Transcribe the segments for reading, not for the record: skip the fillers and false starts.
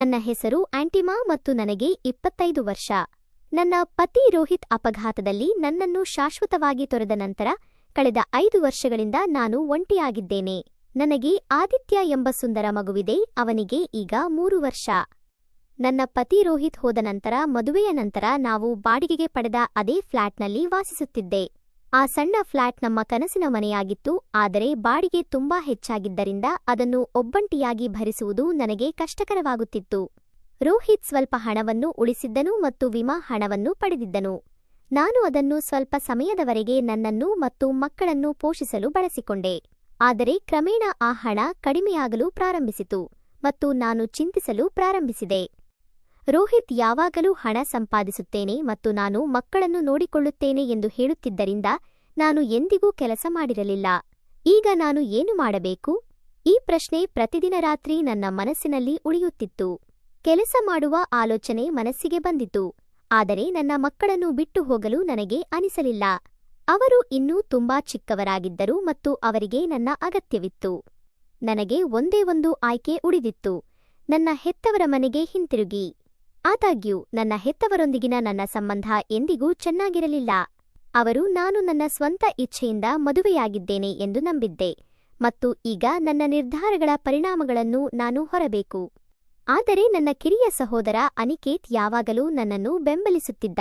ನನ್ನ ಹೆಸರು ಆಂಟಿಮಾ ಮತ್ತು ನನಗೆ 25 ವರ್ಷ. ನನ್ನ ಪತಿ ರೋಹಿತ್ ಅಪಘಾತದಲ್ಲಿ ನನ್ನನ್ನು ಶಾಶ್ವತವಾಗಿ ತೊರೆದ ನಂತರ ಕಳೆದ 5 ವರ್ಷಗಳಿಂದ ನಾನು ಒಂಟಿಯಾಗಿದ್ದೇನೆ. ನನಗೆ ಆದಿತ್ಯ ಎಂಬ ಸುಂದರ ಮಗುವಿದೆ. ಅವನಿಗೆ ಈಗ 3 ವರ್ಷ. ನನ್ನ ಪತಿ ರೋಹಿತ್ ಹೋದ ನಂತರ ಮದುವೆಯ ನಂತರ ನಾವು ಬಾಡಿಗೆಗೆ ಪಡೆದ ಅದೇ ಫ್ಲ್ಯಾಟ್ನಲ್ಲಿ ವಾಸಿಸುತ್ತಿದ್ದೆ. ಆ ಸಣ್ಣ ಫ್ಲ್ಯಾಟ್ ನಮ್ಮ ಕನಸಿನ ಮನೆಯಾಗಿತ್ತು. ಆದರೆ ಬಾಡಿಗೆ ತುಂಬಾ ಹೆಚ್ಚಾಗಿದ್ದರಿಂದ ಅದನ್ನು ಒಬ್ಬಂಟಿಯಾಗಿ ಭರಿಸುವುದು ನನಗೆ ಕಷ್ಟಕರವಾಗುತ್ತಿತ್ತು. ರೋಹಿತ್ ಸ್ವಲ್ಪ ಹಣವನ್ನು ಉಳಿಸಿದ್ದನು ಮತ್ತು ವಿಮಾ ಹಣವನ್ನು ಪಡೆದಿದ್ದನು. ನಾನು ಅದನ್ನು ಸ್ವಲ್ಪ ಸಮಯದವರೆಗೆ ನನ್ನನ್ನು ಮತ್ತು ಮಕ್ಕಳನ್ನು ಪೋಷಿಸಲು ಬಳಸಿಕೊಂಡೆ. ಆದರೆ ಕ್ರಮೇಣ ಆ ಹಣ ಕಡಿಮೆಯಾಗಲು ಪ್ರಾರಂಭಿಸಿತು ಮತ್ತು ನಾನು ಚಿಂತಿಸಲು ಪ್ರಾರಂಭಿಸಿದೆ. ರೋಹಿತ್ ಯಾವಾಗಲೂ ಹಣ ಸಂಪಾದಿಸುತ್ತೇನೆ ಮತ್ತು ನಾನು ಮಕ್ಕಳನ್ನು ನೋಡಿಕೊಳ್ಳುತ್ತೇನೆ ಎಂದು ಹೇಳುತ್ತಿದ್ದರಿಂದ ನಾನು ಎಂದಿಗೂ ಕೆಲಸ ಮಾಡಿರಲಿಲ್ಲ. ಈಗ ನಾನು ಏನು ಮಾಡಬೇಕು? ಈ ಪ್ರಶ್ನೆ ಪ್ರತಿದಿನ ರಾತ್ರಿ ನನ್ನ ಮನಸ್ಸಿನಲ್ಲಿ ಉಳಿಯುತ್ತಿತ್ತು. ಕೆಲಸ ಮಾಡುವ ಆಲೋಚನೆ ಮನಸ್ಸಿಗೆ ಬಂದಿತು. ಆದರೆ ನನ್ನ ಮಕ್ಕಳನ್ನು ಬಿಟ್ಟು ಹೋಗಲು ನನಗೆ ಅನಿಸಲಿಲ್ಲ. ಅವರು ಇನ್ನೂ ತುಂಬಾ ಚಿಕ್ಕವರಾಗಿದ್ದರು ಮತ್ತು ಅವರಿಗೆ ನನ್ನ ಅಗತ್ಯವಿತ್ತು. ನನಗೆ ಒಂದೇ ಒಂದು ಆಯ್ಕೆ ಉಳಿದಿತ್ತು: ನನ್ನ ಹೆತ್ತವರ ಮನೆಗೆ ಹಿಂತಿರುಗಿ. ಆದಾಗ್ಯೂ ನನ್ನ ಹೆತ್ತವರೊಂದಿಗಿನ ನನ್ನ ಸಂಬಂಧ ಎಂದಿಗೂ ಚೆನ್ನಾಗಿರಲಿಲ್ಲ. ಅವರು ನಾನು ನನ್ನ ಸ್ವಂತ ಇಚ್ಛೆಯಿಂದ ಮದುವೆಯಾಗಿದ್ದೇನೆ ಎಂದು ನಂಬಿದ್ದೆ ಮತ್ತು ಈಗ ನನ್ನ ನಿರ್ಧಾರಗಳ ಪರಿಣಾಮಗಳನ್ನು ನಾನು ಹೊರಬೇಕು. ಆದರೆ ನನ್ನ ಕಿರಿಯ ಸಹೋದರ ಅನಿಕೇತ್ ಯಾವಾಗಲೂ ನನ್ನನ್ನು ಬೆಂಬಲಿಸುತ್ತಿದ್ದ.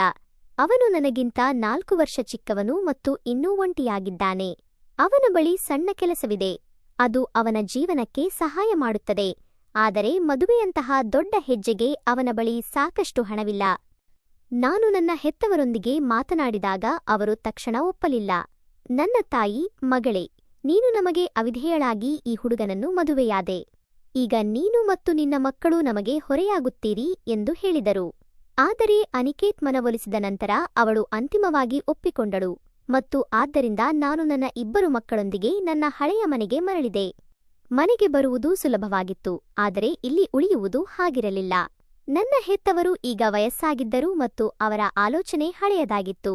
ಅವನು ನನಗಿಂತ 4 ವರ್ಷ ಚಿಕ್ಕವನು ಮತ್ತು ಇನ್ನೂ ಒಂಟಿಯಾಗಿದ್ದಾನೆ. ಅವನ ಬಳಿ ಸಣ್ಣ ಕೆಲಸವಿದೆ. ಅದು ಅವನ ಜೀವನಕ್ಕೆ ಸಹಾಯ ಮಾಡುತ್ತದೆ. ಆದರೆ ಮದುವೆಯಂತಹ ದೊಡ್ಡ ಹೆಜ್ಜೆಗೆ ಅವನ ಬಳಿ ಸಾಕಷ್ಟು ಹಣವಿಲ್ಲ. ನಾನು ನನ್ನ ಹೆತ್ತವರೊಂದಿಗೆ ಮಾತನಾಡಿದಾಗ ಅವರು ತಕ್ಷಣ ಒಪ್ಪಲಿಲ್ಲ. ನನ್ನ ತಾಯಿ, ಮಗಳೇ, ನೀನು ನಮಗೆ ಅವಿಧೇಯಳಾಗಿ ಈ ಹುಡುಗನನ್ನು ಮದುವೆಯಾದೆ. ಈಗ ನೀನು ಮತ್ತು ನಿನ್ನ ಮಕ್ಕಳು ನಮಗೆ ಹೊರೆಯಾಗುತ್ತೀರಿ ಎಂದು ಹೇಳಿದರು. ಆದರೆ ಅನಿಕೇತ್ ಮನವೊಲಿಸಿದ ನಂತರ ಅವಳು ಅಂತಿಮವಾಗಿ ಒಪ್ಪಿಕೊಂಡಳು ಮತ್ತು ಆದ್ದರಿಂದ ನಾನು ನನ್ನ 2 ಮಕ್ಕಳೊಂದಿಗೆ ನನ್ನ ಹಳೆಯ ಮನೆಗೆ ಮರಳಿದೆ. ಮನೆಗೆ ಬರುವುದು ಸುಲಭವಾಗಿತ್ತು, ಆದರೆ ಇಲ್ಲಿ ಉಳಿಯುವುದು ಹಾಗಿರಲಿಲ್ಲ. ನನ್ನ ಹೆತ್ತವರು ಈಗ ವಯಸ್ಸಾಗಿದ್ದರು ಮತ್ತು ಅವರ ಆಲೋಚನೆ ಹಳೆಯದಾಗಿತ್ತು.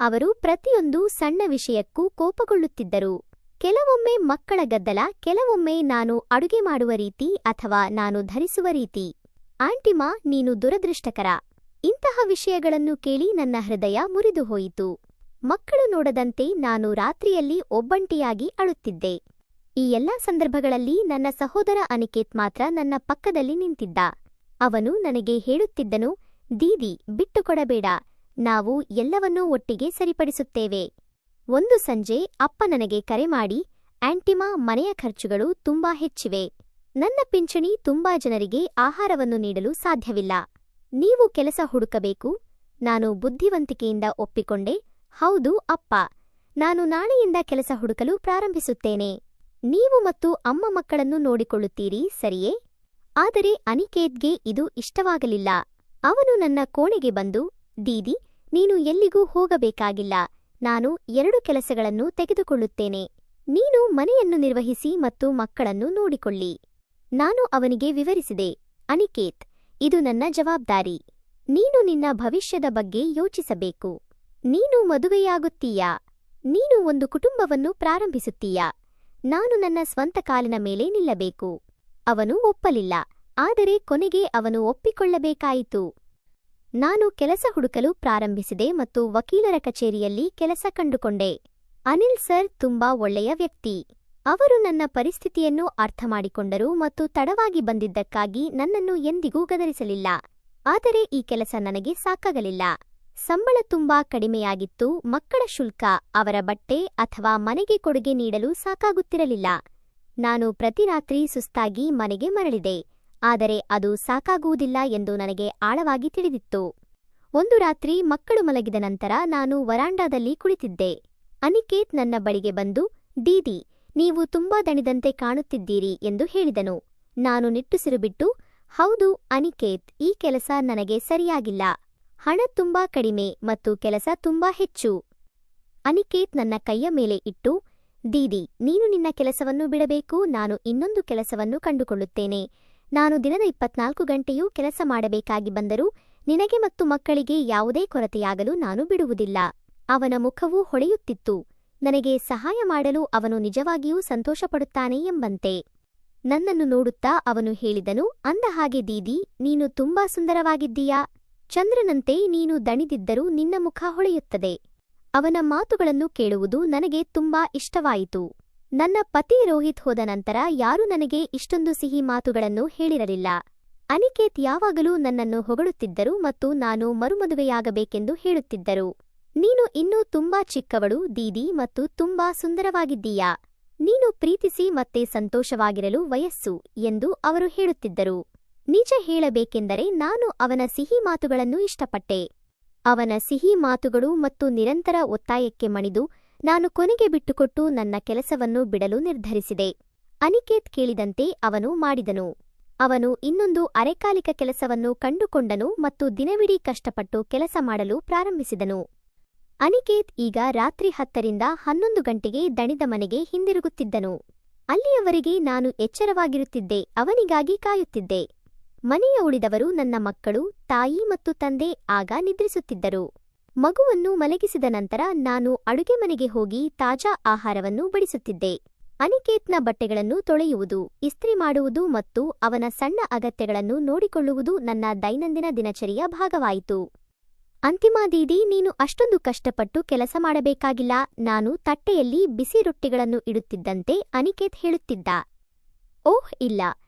ಅವರು ಪ್ರತಿಯೊಂದು ಸಣ್ಣ ವಿಷಯಕ್ಕೂ ಕೋಪಗೊಳ್ಳುತ್ತಿದ್ದರು. ಕೆಲವೊಮ್ಮೆ ಮಕ್ಕಳ ಗದ್ದಲ, ಕೆಲವೊಮ್ಮೆ ನಾನು ಅಡುಗೆ ಮಾಡುವ ರೀತಿ ಅಥವಾ ನಾನು ಧರಿಸುವ ರೀತಿ. ಆಂಟಿಮಾ, ನೀನು ದುರದೃಷ್ಟಕರ. ಇಂತಹ ವಿಷಯಗಳನ್ನು ಕೇಳಿ ನನ್ನ ಹೃದಯ ಮುರಿದುಹೋಯಿತು. ಮಕ್ಕಳು ನೋಡದಂತೆ ನಾನು ರಾತ್ರಿಯಲ್ಲಿ ಒಬ್ಬಂಟಿಯಾಗಿ ಅಳುತ್ತಿದ್ದೆ. ಈ ಎಲ್ಲಾ ಸಂದರ್ಭಗಳಲ್ಲಿ ನನ್ನ ಸಹೋದರ ಅನಿಕೇತ್ ಮಾತ್ರ ನನ್ನ ಪಕ್ಕದಲ್ಲಿ ನಿಂತಿದ್ದ. ಅವನು ನನಗೆ ಹೇಳುತ್ತಿದ್ದನು, ದೀದಿ, ಬಿಟ್ಟುಕೊಡಬೇಡ, ನಾವು ಎಲ್ಲವನ್ನೂ ಒಟ್ಟಿಗೆ ಸರಿಪಡಿಸುತ್ತೇವೆ. ಒಂದು ಸಂಜೆ ಅಪ್ಪ ನನಗೆ ಕರೆ ಮಾಡಿ, ಆಂಟಿಮಾ, ಮನೆಯ ಖರ್ಚುಗಳು ತುಂಬಾ ಹೆಚ್ಚಿವೆ. ನನ್ನ ಪಿಂಚಣಿ ತುಂಬಾ ಜನರಿಗೆ ಆಹಾರವನ್ನು ನೀಡಲು ಸಾಧ್ಯವಿಲ್ಲ. ನೀವು ಕೆಲಸ ಹುಡುಕಬೇಕು. ನಾನು ಬುದ್ಧಿವಂತಿಕೆಯಿಂದ ಒಪ್ಪಿಕೊಂಡೆ. ಹೌದು ಅಪ್ಪ, ನಾನು ನಾಳೆಯಿಂದ ಕೆಲಸ ಹುಡುಕಲು ಪ್ರಾರಂಭಿಸುತ್ತೇನೆ. ನೀವು ಮತ್ತು ಅಮ್ಮ ಮಕ್ಕಳನ್ನು ನೋಡಿಕೊಳ್ಳುತ್ತೀರಿ, ಸರಿಯೇ? ಆದರೆ ಅನಿಕೇತ್ಗೆ ಇದು ಇಷ್ಟವಾಗಲಿಲ್ಲ. ಅವನು ನನ್ನ ಕೋಣೆಗೆ ಬಂದು, ದೀದಿ, ನೀನು ಎಲ್ಲಿಗೂ ಹೋಗಬೇಕಾಗಿಲ್ಲ. ನಾನು 2 ಕೆಲಸಗಳನ್ನು ತೆಗೆದುಕೊಳ್ಳುತ್ತೇನೆ. ನೀನು ಮನೆಯನ್ನು ನಿರ್ವಹಿಸಿ ಮತ್ತು ಮಕ್ಕಳನ್ನು ನೋಡಿಕೊಳ್ಳಿ. ನಾನು ಅವನಿಗೆ ವಿವರಿಸಿದೆ, ಅನಿಕೇತ್, ಇದು ನನ್ನ ಜವಾಬ್ದಾರಿ. ನೀನು ನಿನ್ನ ಭವಿಷ್ಯದ ಬಗ್ಗೆ ಯೋಚಿಸಬೇಕು. ನೀನು ಮದುವೆಯಾಗುತ್ತೀಯಾ? ನೀನು ಒಂದು ಕುಟುಂಬವನ್ನು ಪ್ರಾರಂಭಿಸುತ್ತೀಯಾ? ನಾನು ನನ್ನ ಸ್ವಂತ ಕಾಲಿನ ಮೇಲೆ ನಿಲ್ಲಬೇಕು. ಅವನು ಒಪ್ಪಲಿಲ್ಲ, ಆದರೆ ಕೊನೆಗೆ ಅವನು ಒಪ್ಪಿಕೊಳ್ಳಬೇಕಾಯಿತು. ನಾನು ಕೆಲಸ ಹುಡುಕಲು ಪ್ರಾರಂಭಿಸಿದೆ ಮತ್ತು ವಕೀಲರ ಕಚೇರಿಯಲ್ಲಿ ಕೆಲಸ ಕಂಡುಕೊಂಡೆ. ಅನಿಲ್ ಸರ್ ತುಂಬಾ ಒಳ್ಳೆಯ ವ್ಯಕ್ತಿ. ಅವರು ನನ್ನ ಪರಿಸ್ಥಿತಿಯನ್ನು ಅರ್ಥಮಾಡಿಕೊಂಡರು ಮತ್ತು ತಡವಾಗಿ ಬಂದಿದ್ದಕ್ಕಾಗಿ ನನ್ನನ್ನು ಎಂದಿಗೂ ಗದರಿಸಲಿಲ್ಲ. ಆದರೆ ಈ ಕೆಲಸ ನನಗೆ ಸಾಕಾಗಲಿಲ್ಲ. ಸಂಬಳ ತುಂಬಾ ಕಡಿಮೆಯಾಗಿತ್ತು. ಮಕ್ಕಳ ಶುಲ್ಕ, ಅವರ ಬಟ್ಟೆ ಅಥವಾ ಮನೆಗೆ ಕೊಡುಗೆ ನೀಡಲು ಸಾಕಾಗುತ್ತಿರಲಿಲ್ಲ. ನಾನು ಪ್ರತಿ ರಾತ್ರಿ ಸುಸ್ತಾಗಿ ಮನೆಗೆ ಮರಳಿದೆ. ಆದರೆ ಅದು ಸಾಕಾಗುವುದಿಲ್ಲ ಎಂದು ನನಗೆ ಆಳವಾಗಿ ತಿಳಿದಿತ್ತು. ಒಂದು ರಾತ್ರಿ ಮಕ್ಕಳು ಮಲಗಿದ ನಂತರ ನಾನು ವರಾಂಡಾದಲ್ಲಿ ಕುಳಿತಿದ್ದೆ. ಅನಿಕೇತ್ ನನ್ನ ಬಳಿಗೆ ಬಂದು, ದೀದಿ, ನೀವು ತುಂಬಾ ದಣಿದಂತೆ ಕಾಣುತ್ತಿದ್ದೀರಿ ಎಂದು ಹೇಳಿದನು. ನಾನು ನಿಟ್ಟುಸಿರು ಬಿಟ್ಟು, ಹೌದು ಅನಿಕೇತ್, ಈ ಕೆಲಸ ನನಗೆ ಸರಿಯಾಗಿಲ್ಲ. ಹಣ ತುಂಬಾ ಕಡಿಮೆ ಮತ್ತು ಕೆಲಸ ತುಂಬಾ ಹೆಚ್ಚು. ಅನಿಕೇತ್ ನನ್ನ ಕೈಯ ಮೇಲೆ ಇಟ್ಟು, ದೀದಿ, ನೀನು ನಿನ್ನ ಕೆಲಸವನ್ನು ಬಿಡಬೇಕು. ನಾನು ಇನ್ನೊಂದು ಕೆಲಸವನ್ನು ಕಂಡುಕೊಳ್ಳುತ್ತೇನೆ. ನಾನು ದಿನದ 24 ಗಂಟೆಯೂ ಕೆಲಸ ಮಾಡಬೇಕಾಗಿ ಬಂದರೂ ನಿನಗೆ ಮತ್ತು ಮಕ್ಕಳಿಗೆ ಯಾವುದೇ ಕೊರತೆಯಾಗಲು ನಾನು ಬಿಡುವುದಿಲ್ಲ. ಅವನ ಮುಖವು ಹೊಳೆಯುತ್ತಿತ್ತು. ನನಗೆ ಸಹಾಯ ಮಾಡಲು ಅವನು ನಿಜವಾಗಿಯೂ ಸಂತೋಷಪಡುತ್ತಾನೆ ಎಂಬಂತೆ. ನನ್ನನ್ನು ನೋಡುತ್ತಾ ಅವನು ಹೇಳಿದನು, ಅಂದ ಹಾಗೆ ದೀದಿ, ನೀನು ತುಂಬಾ ಸುಂದರವಾಗಿದ್ದೀಯಾ. ಚಂದ್ರನಂತೆ ನೀನು ದಣಿದಿದ್ದರೂ ನಿನ್ನ ಮುಖ ಹೊಳೆಯುತ್ತದೆ. ಅವನ ಮಾತುಗಳನ್ನು ಕೇಳುವುದು ನನಗೆ ತುಂಬಾ ಇಷ್ಟವಾಯಿತು. ನನ್ನ ಪತಿ ರೋಹಿತ್ ಹೋದ ನಂತರ ಯಾರೂ ನನಗೆ ಇಷ್ಟೊಂದು ಸಿಹಿ ಮಾತುಗಳನ್ನು ಹೇಳಿರಲಿಲ್ಲ. ಅನಿಕೇತ್ ಯಾವಾಗಲೂ ನನ್ನನ್ನು ಹೊಗಳುತ್ತಿದ್ದರು ಮತ್ತು ನಾನು ಮರುಮದುವೆಯಾಗಬೇಕೆಂದು ಹೇಳುತ್ತಿದ್ದರು. ನೀನು ಇನ್ನೂ ತುಂಬಾ ಚಿಕ್ಕವಳು ದೀದಿ ಮತ್ತು ತುಂಬಾ ಸುಂದರವಾಗಿದ್ದೀಯಾ. ನೀನು ಪ್ರೀತಿಸಿ ಮತ್ತೆ ಸಂತೋಷವಾಗಿರಲು ವಯಸ್ಸು ಎಂದು ಅವರು ಹೇಳುತ್ತಿದ್ದರು. ನಿಜ ಹೇಳಬೇಕೆಂದರೆ ನಾನು ಅವನ ಸಿಹಿ ಮಾತುಗಳನ್ನು ಇಷ್ಟಪಟ್ಟೆ. ಅವನ ಸಿಹಿ ಮಾತುಗಳು ಮತ್ತು ನಿರಂತರ ಒತ್ತಾಯಕ್ಕೆ ಮಣಿದು ನಾನು ಕೊನೆಗೆ ಬಿಟ್ಟುಕೊಟ್ಟು ನನ್ನ ಕೆಲಸವನ್ನು ಬಿಡಲು ನಿರ್ಧರಿಸಿದೆ. ಅನಿಕೇತ್ ಕೇಳಿದಂತೆ ಅವನು ಮಾಡಿದನು. ಅವನು ಇನ್ನೊಂದು ಅರೆಕಾಲಿಕ ಕೆಲಸವನ್ನು ಕಂಡುಕೊಂಡನು ಮತ್ತು ದಿನವಿಡೀ ಕಷ್ಟಪಟ್ಟು ಕೆಲಸ ಮಾಡಲು ಪ್ರಾರಂಭಿಸಿದನು. ಅನಿಕೇತ್ ಈಗ ರಾತ್ರಿ 10ರಿಂದ 11 ಗಂಟೆಗೆ ದಣಿದ ಮನೆಗೆ ಹಿಂದಿರುಗುತ್ತಿದ್ದನು. ಅಲ್ಲಿಯವರೆಗೆ ನಾನು ಎಚ್ಚರವಾಗಿರುತ್ತಿದ್ದೆ, ಅವನಿಗಾಗಿ ಕಾಯುತ್ತಿದ್ದೆ. ಮನೆಯ ಉಳಿದವರು, ನನ್ನ ಮಕ್ಕಳು, ತಾಯಿ ಮತ್ತು ತಂದೆ ಆಗ ನಿದ್ರಿಸುತ್ತಿದ್ದರು. ಮಗುವನ್ನು ಮಲಗಿಸಿದ ನಂತರ ನಾನು ಅಡುಗೆ ಮನೆಗೆ ಹೋಗಿ ತಾಜಾ ಆಹಾರವನ್ನು ಬಡಿಸುತ್ತಿದ್ದೆ. ಅನಿಕೇತ್ನ ಬಟ್ಟೆಗಳನ್ನು ತೊಳೆಯುವುದು, ಇಸ್ತ್ರಿ ಮಾಡುವುದು ಮತ್ತು ಅವನ ಸಣ್ಣ ಅಗತ್ಯಗಳನ್ನು ನೋಡಿಕೊಳ್ಳುವುದು ನನ್ನ ದೈನಂದಿನ ದಿನಚರಿಯ ಭಾಗವಾಯಿತು. ಅಂತಿಮ ದೀದಿ, ನೀನು ಅಷ್ಟೊಂದು ಕಷ್ಟಪಟ್ಟು ಕೆಲಸ ಮಾಡಬೇಕಾಗಿಲ್ಲ. ನಾನು ತಟ್ಟೆಯಲ್ಲಿ ಬಿಸಿ ರೊಟ್ಟಿಗಳನ್ನು ಇಡುತ್ತಿದ್ದಂತೆ ಅನಿಕೇತ್ ಹೇಳುತ್ತಿದ್ದ. ಓಹ್ ಇಲ್ಲ,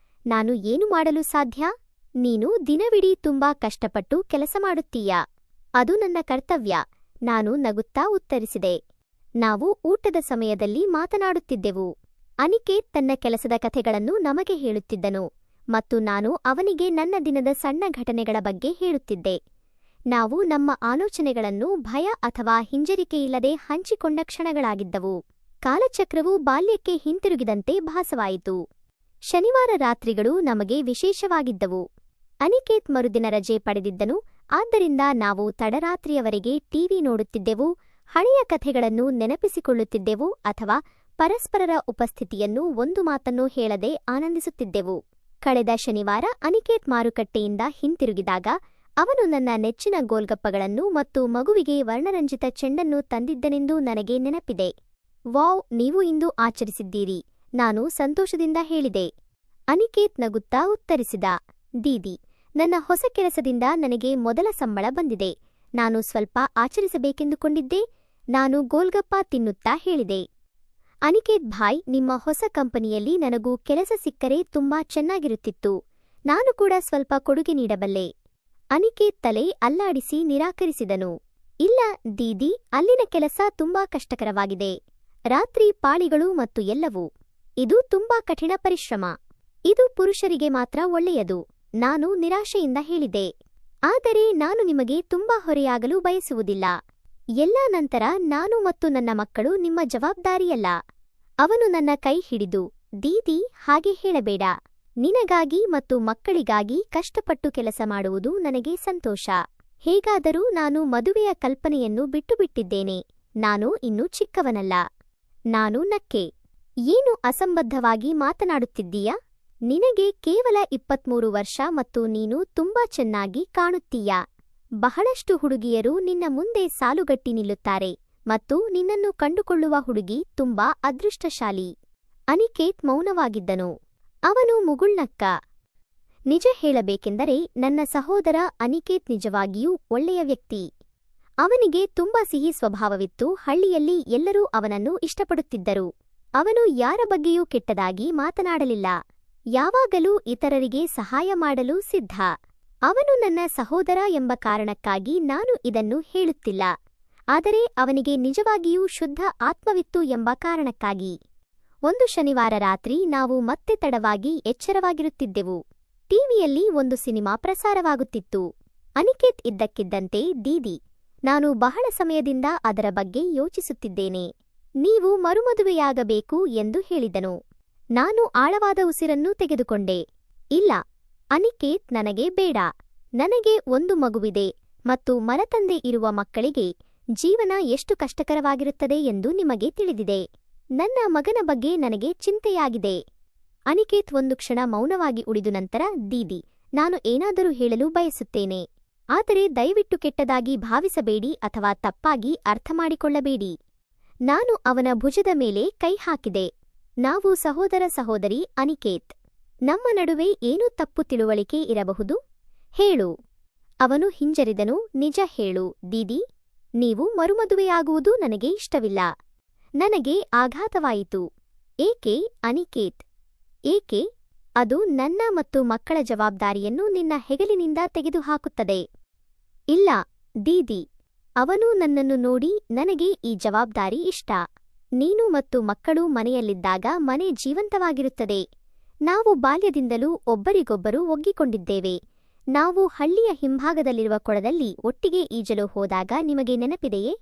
ನಾನು ಏನು ಮಾಡಲು ಸಾಧ್ಯ? ನೀನು ದಿನವಿಡೀ ತುಂಬಾ ಕಷ್ಟಪಟ್ಟು ಕೆಲಸ ಮಾಡುತ್ತೀಯಾ. ಅದು ನನ್ನ ಕರ್ತವ್ಯ, ನಾನು ನಗುತ್ತಾ ಉತ್ತರಿಸಿದೆ. ನಾವು ಊಟದ ಸಮಯದಲ್ಲಿ ಮಾತನಾಡುತ್ತಿದ್ದೆವು. ಅನಿಕೇತ್ ತನ್ನ ಕೆಲಸದ ಕಥೆಗಳನ್ನು ನಮಗೆ ಹೇಳುತ್ತಿದ್ದನು ಮತ್ತು ನಾನು ಅವನಿಗೆ ನನ್ನ ದಿನದ ಸಣ್ಣ ಘಟನೆಗಳ ಬಗ್ಗೆ ಹೇಳುತ್ತಿದ್ದೆ. ನಾವು ನಮ್ಮ ಆಲೋಚನೆಗಳನ್ನು ಭಯ ಅಥವಾ ಹಿಂಜರಿಕೆಯಿಲ್ಲದೆ ಹಂಚಿಕೊಂಡ ಕ್ಷಣಗಳಾಗಿದ್ದವು. ಕಾಲಚಕ್ರವು ಬಾಲ್ಯಕ್ಕೆ ಹಿಂತಿರುಗಿದಂತೆ ಭಾಸವಾಯಿತು. ಶನಿವಾರ ರಾತ್ರಿಗಳು ನಮಗೆ ವಿಶೇಷವಾಗಿದ್ದವು. ಅನಿಕೇತ್ ಮರುದಿನ ರಜೆ ಪಡೆದಿದ್ದನು. ಆದ್ದರಿಂದ ನಾವು ತಡರಾತ್ರಿಯವರೆಗೆ ಟಿವಿ ನೋಡುತ್ತಿದ್ದೆವು, ಹಳೆಯ ಕಥೆಗಳನ್ನು ನೆನಪಿಸಿಕೊಳ್ಳುತ್ತಿದ್ದೆವು ಅಥವಾ ಪರಸ್ಪರರ ಉಪಸ್ಥಿತಿಯನ್ನು ಒಂದು ಮಾತನ್ನೂ ಹೇಳದೆ ಆನಂದಿಸುತ್ತಿದ್ದೆವು. ಕಳೆದ ಶನಿವಾರ ಅನಿಕೇತ್ ಮಾರುಕಟ್ಟೆಯಿಂದ ಹಿಂತಿರುಗಿದಾಗ ಅವನು ನನ್ನ ನೆಚ್ಚಿನ ಗೋಲ್ಗಪ್ಪಗಳನ್ನು ಮತ್ತು ಮಗುವಿಗೆ ವರ್ಣರಂಜಿತ ಚೆಂಡನ್ನು ತಂದಿದ್ದನೆಂದು ನನಗೆ ನೆನಪಿದೆ. ವಾವ್, ನೀವು ಇಂದು ಆಚರಿಸಿದ್ದೀರಿ, ನಾನು ಸಂತೋಷದಿಂದ ಹೇಳಿದೆ. ಅನಿಕೇತ್ ನಗುತ್ತಾ ಉತ್ತರಿಸಿದ. ದೀದಿ, ನನ್ನ ಹೊಸ ಕೆಲಸದಿಂದ ನನಗೆ ಮೊದಲ ಸಂಬಳ ಬಂದಿದೆ. ನಾನು ಸ್ವಲ್ಪ ಆಚರಿಸಬೇಕೆಂದುಕೊಂಡಿದ್ದೆ. ನಾನು ಗೋಲ್ಗಪ್ಪ ತಿನ್ನುತ್ತಾ ಹೇಳಿದೆ. ಅನಿಕೇತ್ ಭಾಯ್, ನಿಮ್ಮ ಹೊಸ ಕಂಪನಿಯಲ್ಲಿ ನನಗೂ ಕೆಲಸ ಸಿಕ್ಕರೆ ತುಂಬಾ ಚೆನ್ನಾಗಿರುತ್ತಿತ್ತು. ನಾನು ಕೂಡ ಸ್ವಲ್ಪ ಕೊಡುಗೆ ನೀಡಬಲ್ಲೆ. ಅನಿಕೇತ್ ತಲೆ ಅಲ್ಲಾಡಿಸಿ ನಿರಾಕರಿಸಿದನು. ಇಲ್ಲ ದೀದಿ, ಅಲ್ಲಿನ ಕೆಲಸ ತುಂಬಾ ಕಷ್ಟಕರವಾಗಿದೆ. ರಾತ್ರಿ ಪಾಳಿಗಳು ಮತ್ತು ಎಲ್ಲವೂ. ಇದು ತುಂಬಾ ಕಠಿಣ ಪರಿಶ್ರಮ. ಇದು ಪುರುಷರಿಗೆ ಮಾತ್ರ ಒಳ್ಳೆಯದು. ನಾನು ನಿರಾಶೆಯಿಂದ ಹೇಳಿದೆ. ಆದರೆ ನಾನು ನಿಮಗೆ ತುಂಬಾ ಹೊರೆಯಾಗಲು ಬಯಸುವುದಿಲ್ಲ. ಎಲ್ಲಾ ನಂತರ ನಾನು ಮತ್ತು ನನ್ನ ಮಕ್ಕಳು ನಿಮ್ಮ ಜವಾಬ್ದಾರಿಯಲ್ಲ. ಅವನು ನನ್ನ ಕೈ ಹಿಡಿದು, ದೀದಿ, ಹಾಗೆ ಹೇಳಬೇಡ. ನಿನಗಾಗಿ ಮತ್ತು ಮಕ್ಕಳಿಗಾಗಿ ಕಷ್ಟಪಟ್ಟು ಕೆಲಸ ಮಾಡುವುದು ನನಗೆ ಸಂತೋಷ. ಹೇಗಾದರೂ ನಾನು ಮದುವೆಯ ಕಲ್ಪನೆಯನ್ನು ಬಿಟ್ಟುಬಿಟ್ಟಿದ್ದೇನೆ. ನಾನು ಇನ್ನೂ ಚಿಕ್ಕವನಲ್ಲ. ನಾನು ನಕ್ಕೆ. ಏನು ಅಸಂಬದ್ಧವಾಗಿ ಮಾತನಾಡುತ್ತಿದ್ದೀಯಾ? ನಿನಗೆ ಕೇವಲ 23 ವರ್ಷ ಮತ್ತು ನೀನು ತುಂಬಾ ಚೆನ್ನಾಗಿ ಕಾಣುತ್ತೀಯಾ. ಬಹಳಷ್ಟು ಹುಡುಗಿಯರು ನಿನ್ನ ಮುಂದೆ ಸಾಲುಗಟ್ಟಿ ನಿಲ್ಲುತ್ತಾರೆ ಮತ್ತು ನಿನ್ನನ್ನು ಕಂಡುಕೊಳ್ಳುವ ಹುಡುಗಿ ತುಂಬಾ ಅದೃಷ್ಟಶಾಲಿ. ಅನಿಕೇತ್ ಮೌನವಾಗಿದ್ದನು. ಅವನು ಮುಗುಳ್ನಕ್ಕ. ನಿಜ ಹೇಳಬೇಕೆಂದರೆ ನನ್ನ ಸಹೋದರ ಅನಿಕೇತ್ ನಿಜವಾಗಿಯೂ ಒಳ್ಳೆಯ ವ್ಯಕ್ತಿ. ಅವನಿಗೆ ತುಂಬಾ ಸಿಹಿ ಸ್ವಭಾವವಿತ್ತು. ಹಳ್ಳಿಯಲ್ಲಿ ಎಲ್ಲರೂ ಅವನನ್ನು ಇಷ್ಟಪಡುತ್ತಿದ್ದರು. ಅವನು ಯಾರ ಬಗ್ಗೆಯೂ ಕೆಟ್ಟದಾಗಿ ಮಾತನಾಡಲಿಲ್ಲ. ಯಾವಾಗಲೂ ಇತರರಿಗೆ ಸಹಾಯ ಮಾಡಲು ಸಿದ್ಧ. ಅವನು ನನ್ನ ಸಹೋದರ ಎಂಬ ಕಾರಣಕ್ಕಾಗಿ ನಾನು ಇದನ್ನು ಹೇಳುತ್ತಿಲ್ಲ, ಆದರೆ ಅವನಿಗೆ ನಿಜವಾಗಿಯೂ ಶುದ್ಧ ಆತ್ಮವಿತ್ತು ಎಂಬ ಕಾರಣಕ್ಕಾಗಿ. ಒಂದು ಶನಿವಾರ ರಾತ್ರಿ ನಾವು ಮತ್ತೆ ತಡವಾಗಿ ಎಚ್ಚರವಾಗಿರುತ್ತಿದ್ದೆವು. ಟಿವಿಯಲ್ಲಿ ಒಂದು ಸಿನಿಮಾ ಪ್ರಸಾರವಾಗುತ್ತಿತ್ತು. ಅನಿಕೇತ್ ಇದ್ದಕ್ಕಿದ್ದಂತೆ, ದೀದಿ, ನಾನು ಬಹಳ ಸಮಯದಿಂದ ಅದರ ಬಗ್ಗೆ ಯೋಚಿಸುತ್ತಿದ್ದೇನೆ. ನೀವು ಮರುಮದುವೆಯಾಗಬೇಕು ಎಂದು ಹೇಳಿದನು. ನಾನು ಆಳವಾದ ಉಸಿರನ್ನು ತೆಗೆದುಕೊಂಡೆ. ಇಲ್ಲ ಅನಿಕೇತ್, ನನಗೆ ಬೇಡ. ನನಗೆ ಒಂದು ಮಗುವಿದೆ ಮತ್ತು ಮಲತಂದೆ ಇರುವ ಮಕ್ಕಳಿಗೆ ಜೀವನ ಎಷ್ಟು ಕಷ್ಟಕರವಾಗಿರುತ್ತದೆ ಎಂದು ನಿಮಗೆ ತಿಳಿದಿದೆ. ನನ್ನ ಮಗನ ಬಗ್ಗೆ ನನಗೆ ಚಿಂತೆಯಾಗಿದೆ. ಅನಿಕೇತ್ ಒಂದು ಕ್ಷಣ ಮೌನವಾಗಿ ಉಳಿದು ನಂತರ, ದೀದಿ, ನಾನು ಏನಾದರೂ ಹೇಳಲು ಬಯಸುತ್ತೇನೆ. ಆದರೆ ದಯವಿಟ್ಟು ಕೆಟ್ಟದಾಗಿ ಭಾವಿಸಬೇಡಿ ಅಥವಾ ತಪ್ಪಾಗಿ ಅರ್ಥಮಾಡಿಕೊಳ್ಳಬೇಡಿ. ನಾನು ಅವನ ಭುಜದ ಮೇಲೆ ಕೈ ಹಾಕಿದೆ. ನಾವು ಸಹೋದರ ಸಹೋದರಿ ಅನಿಕೇತ್. ನಮ್ಮ ನಡುವೆ ಏನು ತಪ್ಪು ತಿಳುವಳಿಕೆ ಇರಬಹುದು? ಹೇಳು. ಅವನು ಹಿಂಜರಿದನು. ನಿಜ ಹೇಳು ದೀದಿ, ನೀವು ಮರುಮದುವೆಯಾಗುವುದು ನನಗೆ ಇಷ್ಟವಿಲ್ಲ. ನನಗೆ ಆಘಾತವಾಯಿತು. ಏಕೆ ಅನಿಕೇತ್? ಏಕೆ? ಅದು ನನ್ನ ಮತ್ತು ಮಕ್ಕಳ ಜವಾಬ್ದಾರಿಯನ್ನು ನಿನ್ನ ಹೆಗಲಿನಿಂದ ತೆಗೆದುಹಾಕುತ್ತದೆ. ಇಲ್ಲ ದೀದಿ. ಅವನು ನನ್ನನ್ನು ನೋಡಿ, ನನಗೆ ಈ ಜವಾಬ್ದಾರಿ ಇಷ್ಟ. ನೀನು ಮತ್ತು ಮಕ್ಕಳು ಮನೆಯಲ್ಲಿದ್ದಾಗ ಮನೆ ಜೀವಂತವಾಗಿರುತ್ತದೆ. ನಾವು ಬಾಲ್ಯದಿಂದಲೂ ಒಬ್ಬರಿಗೊಬ್ಬರು ಒಗ್ಗಿಕೊಂಡಿದ್ದೇವೆ. ನಾವು ಹಳ್ಳಿಯ ಹಿಂಭಾಗದಲ್ಲಿರುವ ಕೊಳದಲ್ಲಿ ಒಟ್ಟಿಗೆ ಈಜಲು ಹೋದಾಗ ನಿಮಗೆ ನೆನಪಿದೆಯೇ?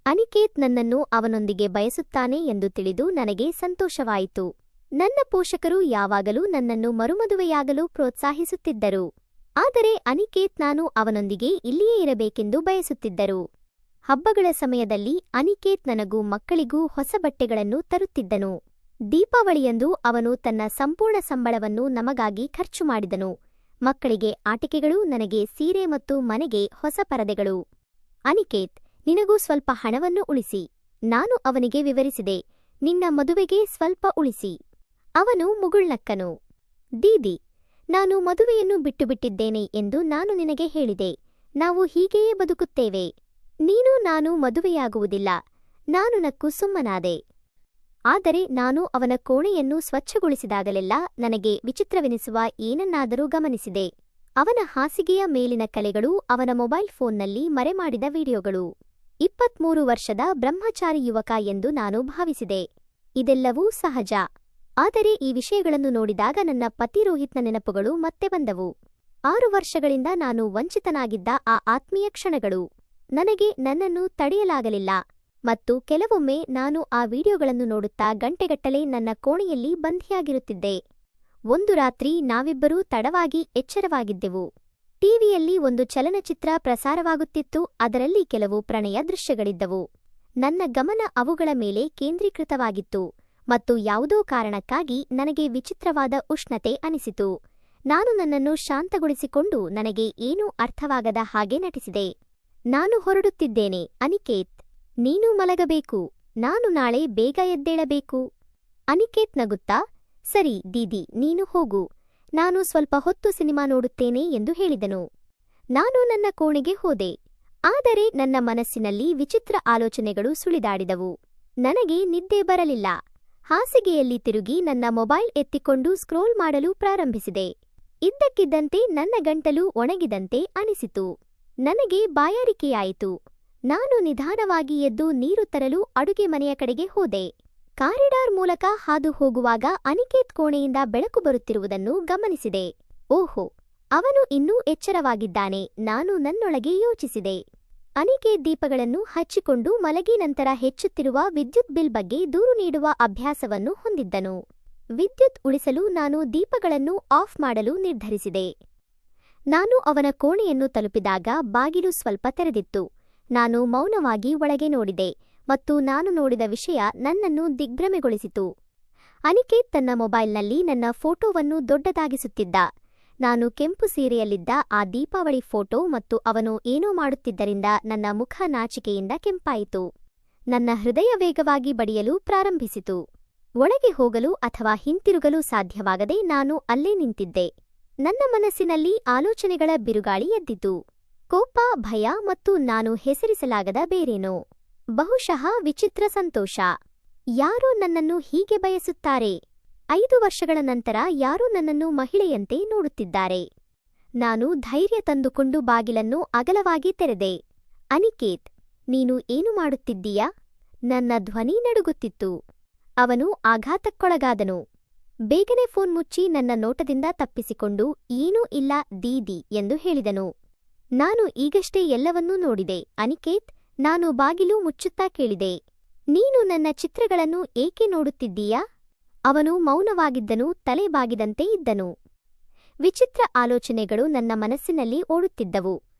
ಅನಿಕೇತ್ ನನ್ನನ್ನು ಅವನೊಂದಿಗೆ ಬಯಸುತ್ತಾನೆ ಎಂದು ತಿಳಿದು ನನಗೆ ಸಂತೋಷವಾಯಿತು. ನನ್ನ ಪೋಷಕರು ಯಾವಾಗಲೂ ನನ್ನನ್ನು ಮರುಮದುವೆಯಾಗಲು ಪ್ರೋತ್ಸಾಹಿಸುತ್ತಿದ್ದರು. ಆದರೆ ಅನಿಕೇತ್ ನಾನು ಅವನೊಂದಿಗೆ ಇಲ್ಲಿಯೇ ಇರಬೇಕೆಂದು ಬಯಸುತ್ತಿದ್ದರು. ಹಬ್ಬಗಳ ಸಮಯದಲ್ಲಿ ಅನಿಕೇತ್ ನನಗೂ ಮಕ್ಕಳಿಗೂ ಹೊಸ ಬಟ್ಟೆಗಳನ್ನು ತರುತ್ತಿದ್ದನು. ದೀಪಾವಳಿಯಂದು ಅವನು ತನ್ನ ಸಂಪೂರ್ಣ ಸಂಬಳವನ್ನು ನಮಗಾಗಿ ಖರ್ಚು ಮಾಡಿದನು. ಮಕ್ಕಳಿಗೆ ಆಟಿಕೆಗಳು, ನನಗೆ ಸೀರೆ ಮತ್ತು ಮನೆಗೆ ಹೊಸ ಪರದೆಗಳು. ಅನಿಕೇತ್, ನಿನಗೂ ಸ್ವಲ್ಪ ಹಣವನ್ನು ಉಳಿಸಿ. ನಾನು ಅವನಿಗೆ ವಿವರಿಸಿದೆ, ನಿನ್ನ ಮದುವೆಗೆ ಸ್ವಲ್ಪ ಉಳಿಸಿ. ಅವನು ಮುಗುಳ್ನಕ್ಕನು. ದೀದಿ, ನಾನು ಮದುವೆಯನ್ನು ಬಿಟ್ಟುಬಿಟ್ಟಿದ್ದೇನೆ ಎಂದು ನಾನು ನಿನಗೆ ಹೇಳಿದೆ. ನಾವು ಹೀಗೆಯೇ ಬದುಕುತ್ತೇವೆ. ನೀನು ನಾನು ಮದುವೆಯಾಗುವುದಿಲ್ಲ. ನಾನು ನಕ್ಕು ಸುಮ್ಮನಾದೆ. ಆದರೆ ನಾನು ಅವನ ಕೋಣೆಯನ್ನು ಸ್ವಚ್ಛಗೊಳಿಸಿದಾಗಲೆಲ್ಲ ನನಗೆ ವಿಚಿತ್ರವೆನಿಸುವ ಏನನ್ನಾದರೂ ಗಮನಿಸಿದೆ. ಅವನ ಹಾಸಿಗೆಯ ಮೇಲಿನ ಕಲೆಗಳು, ಅವನ ಮೊಬೈಲ್ ಫೋನ್ನಲ್ಲಿ ಮರೆಮಾಡಿದ ವಿಡಿಯೋಗಳು. 23 ವರ್ಷದ ಬ್ರಹ್ಮಚಾರಿ ಯುವಕ ಎಂದು ನಾನು ಭಾವಿಸಿದೆ. ಇದೆಲ್ಲವೂ ಸಹಜ. ಆದರೆ ಈ ವಿಷಯಗಳನ್ನು ನೋಡಿದಾಗ ನನ್ನ ಪತಿ ರೋಹಿತ್ನ ನೆನಪುಗಳು ಮತ್ತೆ ಬಂದವು. 6 ವರ್ಷಗಳಿಂದ ನಾನು ವಂಚಿತನಾಗಿದ್ದ ಆ ಆತ್ಮೀಯ ಕ್ಷಣಗಳು. ನನಗೆ ನನ್ನನ್ನು ತಡೆಯಲಾಗಲಿಲ್ಲ. ಮತ್ತು ಕೆಲವೊಮ್ಮೆ ನಾನು ಆ ವಿಡಿಯೋಗಳನ್ನು ನೋಡುತ್ತಾ ಗಂಟೆಗಟ್ಟಲೆ ನನ್ನ ಕೋಣೆಯಲ್ಲಿ ಬಂಧಿಯಾಗಿರುತ್ತಿದ್ದೆ. ಒಂದು ರಾತ್ರಿ ನಾವಿಬ್ಬರೂ ತಡವಾಗಿ ಎಚ್ಚರವಾಗಿದ್ದೆವು. ಟಿವಿಯಲ್ಲಿ ಒಂದು ಚಲನಚಿತ್ರ ಪ್ರಸಾರವಾಗುತ್ತಿತ್ತು. ಅದರಲ್ಲಿ ಕೆಲವು ಪ್ರಣಯ ದೃಶ್ಯಗಳಿದ್ದವು. ನನ್ನ ಗಮನ ಅವುಗಳ ಮೇಲೆ ಕೇಂದ್ರೀಕೃತವಾಗಿತ್ತು ಮತ್ತು ಯಾವುದೋ ಕಾರಣಕ್ಕಾಗಿ ನನಗೆ ವಿಚಿತ್ರವಾದ ಉಷ್ಣತೆ ಅನಿಸಿತು. ನಾನು ನನ್ನನ್ನು ಶಾಂತಗೊಳಿಸಿಕೊಂಡು ನನಗೆ ಏನೂ ಅರ್ಥವಾಗದ ಹಾಗೆ ನಟಿಸಿದೆ. ನಾನು ಹೊರಡುತ್ತಿದ್ದೇನೆ ಅನಿಕೇತ್. ನೀನು ಮಲಗಬೇಕು. ನಾನು ನಾಳೆ ಬೇಗ ಎದ್ದೇಳಬೇಕು. ಅನಿಕೇತ್ ನಗುತ್ತಾ, ಸರಿ ದೀದಿ, ನೀನು ಹೋಗು. ನಾನು ಸ್ವಲ್ಪ ಹೊತ್ತು ಸಿನಿಮಾ ನೋಡುತ್ತೇನೆ ಎಂದು ಹೇಳಿದನು. ನಾನು ನನ್ನ ಕೋಣೆಗೆ ಹೋದೆ. ಆದರೆ ನನ್ನ ಮನಸ್ಸಿನಲ್ಲಿ ವಿಚಿತ್ರ ಆಲೋಚನೆಗಳು ಸುಳಿದಾಡಿದವು. ನನಗೆ ನಿದ್ದೆ ಬರಲಿಲ್ಲ. ಹಾಸಿಗೆಯಲ್ಲಿ ತಿರುಗಿ ನನ್ನ ಮೊಬೈಲ್ ಎತ್ತಿಕೊಂಡು ಸ್ಕ್ರೋಲ್ ಮಾಡಲು ಪ್ರಾರಂಭಿಸಿದೆ. ಇದ್ದಕ್ಕಿದ್ದಂತೆ ನನ್ನ ಗಂಟಲು ಒಣಗಿದಂತೆ ಅನಿಸಿತು. ನನಗೆ ಬಾಯಾರಿಕೆಯಾಯಿತು. ನಾನು ನಿಧಾನವಾಗಿ ಎದ್ದು ನೀರು ತರಲು ಅಡುಗೆ ಮನೆಯ ಕಡೆಗೆ ಹೋದೆ. ಕಾರಿಡಾರ್ ಮೂಲಕ ಹಾದು ಹೋಗುವಾಗ ಅನಿಕೇತ್ ಕೋಣೆಯಿಂದ ಬೆಳಕು ಬರುತ್ತಿರುವುದನ್ನು ಗಮನಿಸಿದೆ. ಓಹೋ, ಅವನು ಇನ್ನೂ ಎಚ್ಚರವಾಗಿದ್ದಾನೆ. ನಾನು ನನ್ನೊಳಗೆ ಯೋಚಿಸಿದೆ. ಅನಿಕೇತ್ ದೀಪಗಳನ್ನು ಹಚ್ಚಿಕೊಂಡು ಮಲಗಿ ನಂತರ ಹೆಚ್ಚುತ್ತಿರುವ ವಿದ್ಯುತ್ ಬಿಲ್ ಬಗ್ಗೆ ದೂರು ನೀಡುವ ಅಭ್ಯಾಸವನ್ನು ಹೊಂದಿದ್ದನು. ವಿದ್ಯುತ್ ಉಳಿಸಲು ನಾನು ದೀಪಗಳನ್ನು ಆಫ್ ಮಾಡಲು ನಿರ್ಧರಿಸಿದೆ. ನಾನು ಅವನ ಕೋಣೆಯನ್ನು ತಲುಪಿದಾಗ ಬಾಗಿಲು ಸ್ವಲ್ಪ ತೆರೆದಿತ್ತು. ನಾನು ಮೌನವಾಗಿ ಒಳಗೆ ನೋಡಿದೆ ಮತ್ತು ನಾನು ನೋಡಿದ ವಿಷಯ ನನ್ನನ್ನು ದಿಗ್ಭ್ರಮೆಗೊಳಿಸಿತು. ಅನಿಕೇತ್ ತನ್ನ ಮೊಬೈಲ್ನಲ್ಲಿ ನನ್ನ ಫೋಟೋವನ್ನು ದೊಡ್ಡದಾಗಿಸುತ್ತಿದ್ದ. ನಾನು ಕೆಂಪು ಸೀರೆಯಲ್ಲಿದ್ದ ಆ ದೀಪಾವಳಿ ಫೋಟೋ ಮತ್ತು ಅವನು ಏನೋ ಮಾಡುತ್ತಿದ್ದರಿಂದ ನನ್ನ ಮುಖ ನಾಚಿಕೆಯಿಂದ ಕೆಂಪಾಯಿತು. ನನ್ನ ಹೃದಯ ವೇಗವಾಗಿ ಬಡಿಯಲು ಪ್ರಾರಂಭಿಸಿತು. ಒಳಗೆ ಹೋಗಲು ಅಥವಾ ಹಿಂತಿರುಗಲು ಸಾಧ್ಯವಾಗದೆ ನಾನು ಅಲ್ಲೇ ನಿಂತಿದ್ದೆ. ನನ್ನ ಮನಸ್ಸಿನಲ್ಲಿ ಆಲೋಚನೆಗಳ ಬಿರುಗಾಳಿ ಎದ್ದಿತು. ಕೋಪ, ಭಯ ಮತ್ತು ನಾನು ಹೆಸರಿಸಲಾಗದ ಬೇರೇನೋ. ಬಹುಶಃ ವಿಚಿತ್ರ ಸಂತೋಷ. ಯಾರೋ ನನ್ನನ್ನು ಹೀಗೆ ಬಯಸುತ್ತಾರೆ. 5 ವರ್ಷಗಳ ನಂತರ ಯಾರೋ ನನ್ನನ್ನು ಮಹಿಳೆಯಂತೆ ನೋಡುತ್ತಿದ್ದಾರೆ. ನಾನು ಧೈರ್ಯ ತಂದುಕೊಂಡು ಬಾಗಿಲನ್ನು ಅಗಲವಾಗಿ ತೆರೆದೆ. ಅನಿಕೇತ್, ನೀನು ಏನು ಮಾಡುತ್ತಿದ್ದೀಯಾ? ನನ್ನ ಧ್ವನಿ ನಡುಗುತ್ತಿತ್ತು. ಅವನು ಆಘಾತಕ್ಕೊಳಗಾದನು. ಬೇಗನೆ ಫೋನ್ ಮುಚ್ಚಿ ನನ್ನ ನೋಟದಿಂದ ತಪ್ಪಿಸಿಕೊಂಡು, ಏನೂ ಇಲ್ಲ ದೀದಿ ಎಂದು ಹೇಳಿದನು. ನಾನು ಈಗಷ್ಟೇ ಎಲ್ಲವನ್ನೂ ನೋಡಿದೆ ಅನಿಕೇತ್. ನಾನು ಬಾಗಿಲು ಮುಚ್ಚುತ್ತಾ ಕೇಳಿದೆ, ನೀನು ನನ್ನ ಚಿತ್ರಗಳನ್ನು ಏಕೆ ನೋಡುತ್ತಿದ್ದೀಯಾ? ಅವನು ಮೌನವಾಗಿದ್ದನು, ತಲೆ ಬಾಗಿದಂತೆ ಇದ್ದನು. ವಿಚಿತ್ರ ಆಲೋಚನೆಗಳು ನನ್ನ ಮನಸ್ಸಿನಲ್ಲಿ ಓಡುತ್ತಿದ್ದವು.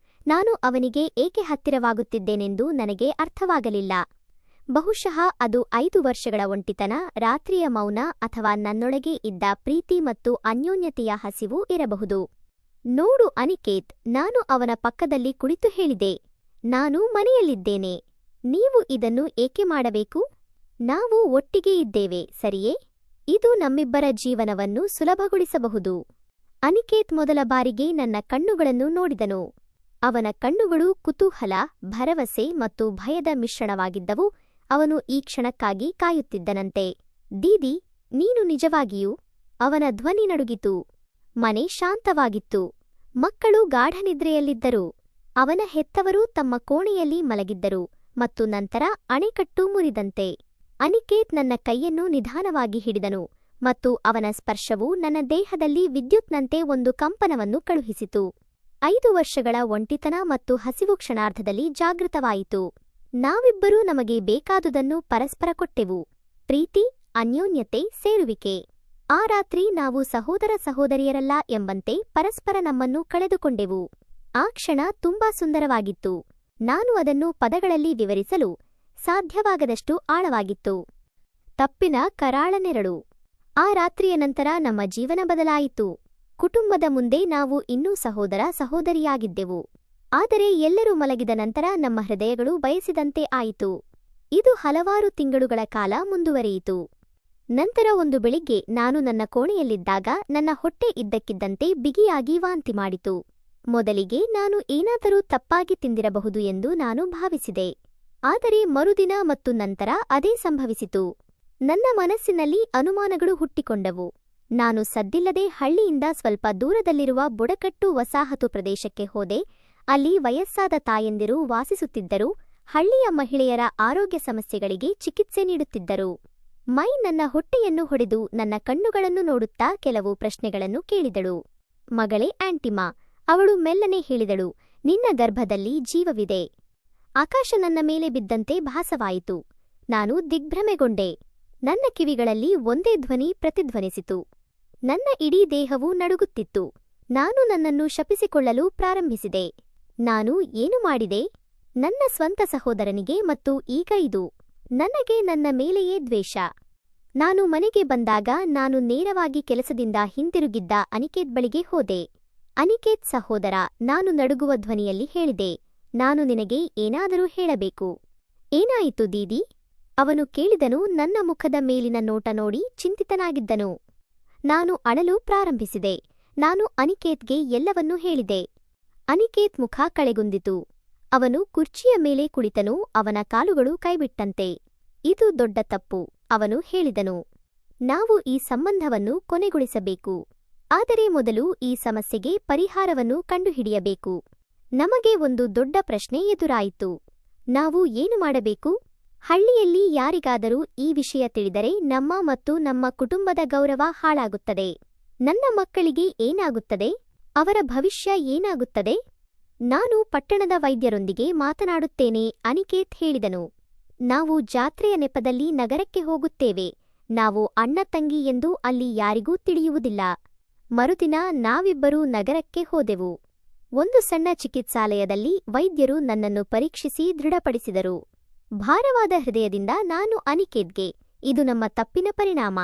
ನಾನು ಅವನಿಗೆ ಏಕೆ ಹತ್ತಿರವಾಗುತ್ತಿದ್ದೇನೆಂದು ನನಗೆ ಅರ್ಥವಾಗಲಿಲ್ಲ. ಬಹುಶಃ ಅದು 5 ವರ್ಷಗಳ ಒಂಟಿತನ, ರಾತ್ರಿಯ ಮೌನ ಅಥವಾ ನನ್ನೊಳಗೆ ಇದ್ದ ಪ್ರೀತಿ ಮತ್ತು ಅನ್ಯೋನ್ಯತೆಯ ಹಸಿವು ಇರಬಹುದು. ನೋಡು ಅನಿಕೇತ್, ನಾನು ಅವನ ಪಕ್ಕದಲ್ಲಿ ಕುಳಿತು ಹೇಳಿದೆ, ನಾನು ಮನೆಯಲ್ಲಿದ್ದೇನೆ. ನೀವು ಇದನ್ನು ಏಕೆ ಮಾಡಬೇಕು? ನಾವು ಒಟ್ಟಿಗೆ ಇದ್ದೇವೆ, ಸರಿಯೇ? ಇದು ನಮ್ಮಿಬ್ಬರ ಜೀವನವನ್ನು ಸುಲಭಗೊಳಿಸಬಹುದು. ಅನಿಕೇತ್ ಮೊದಲ ಬಾರಿಗೆ ನನ್ನ ಕಣ್ಣುಗಳನ್ನು ನೋಡಿದನು. ಅವನ ಕಣ್ಣುಗಳು ಕುತೂಹಲ, ಭರವಸೆ ಮತ್ತು ಭಯದ ಮಿಶ್ರಣವಾಗಿದ್ದವು. ಅವನು ಈ ಕ್ಷಣಕ್ಕಾಗಿ ಕಾಯುತ್ತಿದ್ದನಂತೆ. ದೀದಿ, ನೀನು ನಿಜವಾಗಿಯೂ? ಅವನ ಧ್ವನಿ ನಡುಗಿತು. ಮನೆ ಶಾಂತವಾಗಿತ್ತು. ಮಕ್ಕಳು ಗಾಢನಿದ್ರೆಯಲ್ಲಿದ್ದರು. ಅವನ ಹೆತ್ತವರು ತಮ್ಮ ಕೋಣೆಯಲ್ಲಿ ಮಲಗಿದ್ದರು ಮತ್ತು ನಂತರ ಅಣೆಕಟ್ಟು ಮುರಿದಂತೆ ಅನಿಕೇತ್ ನನ್ನ ಕೈಯನ್ನು ನಿಧಾನವಾಗಿ ಹಿಡಿದನು ಮತ್ತು ಅವನ ಸ್ಪರ್ಶವು ನನ್ನ ದೇಹದಲ್ಲಿ ವಿದ್ಯುತ್ನಂತೆ ಒಂದು ಕಂಪನವನ್ನು ಕಳುಹಿಸಿತು. 5 ವರ್ಷಗಳ ಒಂಟಿತನ ಮತ್ತು ಹಸಿವು ಕ್ಷಣಾರ್ಧದಲ್ಲಿ ಜಾಗೃತವಾಯಿತು. ನಾವಿಬ್ಬರೂ ನಮಗೆ ಬೇಕಾದುದನ್ನು ಪರಸ್ಪರ ಕೊಟ್ಟೆವು. ಪ್ರೀತಿ, ಅನ್ಯೋನ್ಯತೆ, ಸೇರುವಿಕೆ. ಆ ರಾತ್ರಿ ನಾವು ಸಹೋದರ ಸಹೋದರಿಯರಲ್ಲ ಎಂಬಂತೆ ಪರಸ್ಪರ ನಮ್ಮನ್ನು ಕಳೆದುಕೊಂಡೆವು. ಆ ಕ್ಷಣ ತುಂಬಾ ಸುಂದರವಾಗಿತ್ತು. ನಾನು ಅದನ್ನು ಪದಗಳಲ್ಲಿ ವಿವರಿಸಲು ಸಾಧ್ಯವಾಗದಷ್ಟು ಆಳವಾಗಿತ್ತು. ತಪ್ಪಿನ ಕರಾಳ ನೆರಳು. ಆ ರಾತ್ರಿಯ ನಂತರ ನಮ್ಮ ಜೀವನ ಬದಲಾಯಿತು. ಕುಟುಂಬದ ಮುಂದೆ ನಾವು ಇನ್ನೂ ಸಹೋದರ ಸಹೋದರಿಯಾಗಿದ್ದೆವು. ಆದರೆ ಎಲ್ಲರೂ ಮಲಗಿದ ನಂತರ ನಮ್ಮ ಹೃದಯಗಳು ಬಯಸಿದಂತೆ ಆಯಿತು. ಇದು ಹಲವಾರು ತಿಂಗಳುಗಳ ಕಾಲ ಮುಂದುವರಿಯಿತು. ನಂತರ ಒಂದು ಬೆಳಿಗ್ಗೆ ನಾನು ನನ್ನ ಕೋಣೆಯಲ್ಲಿದ್ದಾಗ ನನ್ನ ಹೊಟ್ಟೆ ಇದ್ದಕ್ಕಿದ್ದಂತೆ ಬಿಗಿಯಾಗಿ ವಾಂತಿ ಮಾಡಿತು. ಮೊದಲಿಗೆ ನಾನು ಏನಾದರೂ ತಪ್ಪಾಗಿ ತಿಂದಿರಬಹುದು ಎಂದು ನಾನು ಭಾವಿಸಿದೆ. ಆದರೆ ಮರುದಿನ ಮತ್ತು ನಂತರ ಅದೇ ಸಂಭವಿಸಿತು. ನನ್ನ ಮನಸ್ಸಿನಲ್ಲಿ ಅನುಮಾನಗಳು ಹುಟ್ಟಿಕೊಂಡವು. ನಾನು ಸದ್ದಿಲ್ಲದೆ ಹಳ್ಳಿಯಿಂದ ಸ್ವಲ್ಪ ದೂರದಲ್ಲಿರುವ ಬುಡಕಟ್ಟು ವಸಾಹತು ಪ್ರದೇಶಕ್ಕೆ ಹೋದೆ. ಅಲ್ಲಿ ವಯಸ್ಸಾದ ತಾಯಂದಿರು ವಾಸಿಸುತ್ತಿದ್ದರು. ಹಳ್ಳಿಯ ಮಹಿಳೆಯರ ಆರೋಗ್ಯ ಸಮಸ್ಯೆಗಳಿಗೆ ಚಿಕಿತ್ಸೆ ನೀಡುತ್ತಿದ್ದರು. ಮೈ ನನ್ನ ಹೊಟ್ಟೆಯನ್ನು ಹೊಡೆದು ನನ್ನ ಕಣ್ಣುಗಳನ್ನು ನೋಡುತ್ತಾ ಕೆಲವು ಪ್ರಶ್ನೆಗಳನ್ನು ಕೇಳಿದಳು. ಮಗಳೇ ಆಂಟಿಮಾ, ಅವಳು ಮೆಲ್ಲನೆ ಹೇಳಿದಳು, ನಿನ್ನ ಗರ್ಭದಲ್ಲಿ ಜೀವವಿದೆ. ಆಕಾಶ ನನ್ನ ಮೇಲೆ ಬಿದ್ದಂತೆ ಭಾಸವಾಯಿತು. ನಾನು ದಿಗ್ಭ್ರಮೆಗೊಂಡೆ. ನನ್ನ ಕಿವಿಗಳಲ್ಲಿ ಒಂದೇ ಧ್ವನಿ ಪ್ರತಿಧ್ವನಿಸಿತು. ನನ್ನ ಇಡೀ ದೇಹವು ನಡುಗುತ್ತಿತ್ತು. ನಾನು ನನ್ನನ್ನು ಶಪಿಸಿಕೊಳ್ಳಲು ಪ್ರಾರಂಭಿಸಿದೆ. ನಾನು ಏನು ಮಾಡಿದೆ? ನನ್ನ ಸ್ವಂತ ಸಹೋದರನಿಗೆ ಮತ್ತು ಈಗ ಇದು. ನನಗೆ ನನ್ನ ಮೇಲೆಯೇ ದ್ವೇಷ. ನಾನು ಮನೆಗೆ ಬಂದಾಗ ನಾನು ನೇರವಾಗಿ ಕೆಲಸದಿಂದ ಹಿಂತಿರುಗಿದ್ದ ಅನಿಕೇತ್ ಬಳಿಗೆ ಹೋದೆ. ಅನಿಕೇತ್ ಸಹೋದರ, ನಾನು ನಡುಗುವ ಧ್ವನಿಯಲ್ಲಿ ಹೇಳಿದೆ, ನಾನು ನಿನಗೆ ಏನಾದರೂ ಹೇಳಬೇಕು. ಏನಾಯಿತು ದೀದಿ? ಅವನು ಕೇಳಿದನು. ನನ್ನ ಮುಖದ ಮೇಲಿನ ನೋಟ ನೋಡಿ ಚಿಂತಿತನಾಗಿದ್ದನು. ನಾನು ಅಳಲು ಪ್ರಾರಂಭಿಸಿದೆ. ನಾನು ಅನಿಕೇತ್ಗೆ ಎಲ್ಲವನ್ನೂ ಹೇಳಿದೆ. ಅನಿಕೇತ್ ಮುಖ ಕಳೆಗುಂದಿತು. ಅವನು ಕುರ್ಚಿಯ ಮೇಲೆ ಕುಳಿತನು. ಅವನ ಕಾಲುಗಳು ಕೈಬಿಟ್ಟಂತೆ. ಇದು ದೊಡ್ಡ ತಪ್ಪು, ಅವನು ಹೇಳಿದನು. ನಾವು ಈ ಸಂಬಂಧವನ್ನು ಕೊನೆಗೊಳಿಸಬೇಕು. ಆದರೆ ಮೊದಲು ಈ ಸಮಸ್ಯೆಗೆ ಪರಿಹಾರವನ್ನು ಕಂಡುಹಿಡಿಯಬೇಕು. ನಮಗೆ ಒಂದು ದೊಡ್ಡ ಪ್ರಶ್ನೆ ಎದುರಾಯಿತು. ನಾವು ಏನು ಮಾಡಬೇಕು? ಹಳ್ಳಿಯಲ್ಲಿ ಯಾರಿಗಾದರೂ ಈ ವಿಷಯ ತಿಳಿದರೆ ನಮ್ಮ ಮತ್ತು ನಮ್ಮ ಕುಟುಂಬದ ಗೌರವ ಹಾಳಾಗುತ್ತದೆ. ನನ್ನ ಮಕ್ಕಳಿಗೆ ಏನಾಗುತ್ತದೆ? ಅವರ ಭವಿಷ್ಯ ಏನಾಗುತ್ತದೆ? ನಾನು ಪಟ್ಟಣದ ವೈದ್ಯರೊಂದಿಗೆ ಮಾತನಾಡುತ್ತೇನೆ, ಅನಿಕೇತ್ ಹೇಳಿದನು. ನಾವು ಜಾತ್ರೆಯ ನೆಪದಲ್ಲಿ ನಗರಕ್ಕೆ ಹೋಗುತ್ತೇವೆ. ನಾವು ಅಣ್ಣ ತಂಗಿ ಎಂದು ಅಲ್ಲಿ ಯಾರಿಗೂ ತಿಳಿಯುವುದಿಲ್ಲ. ಮರುದಿನ ನಾವಿಬ್ಬರೂ ನಗರಕ್ಕೆ ಹೋದೆವು. ಒಂದು ಸಣ್ಣ ಚಿಕಿತ್ಸಾಲಯದಲ್ಲಿ ವೈದ್ಯರು ನನ್ನನ್ನು ಪರೀಕ್ಷಿಸಿ ದೃಢಪಡಿಸಿದರು. ಭಾರವಾದ ಹೃದಯದಿಂದ ನಾನು ಅನಿಕೇತ್ಗೆ, ಇದು ನಮ್ಮ ತಪ್ಪಿನ ಪರಿಣಾಮ.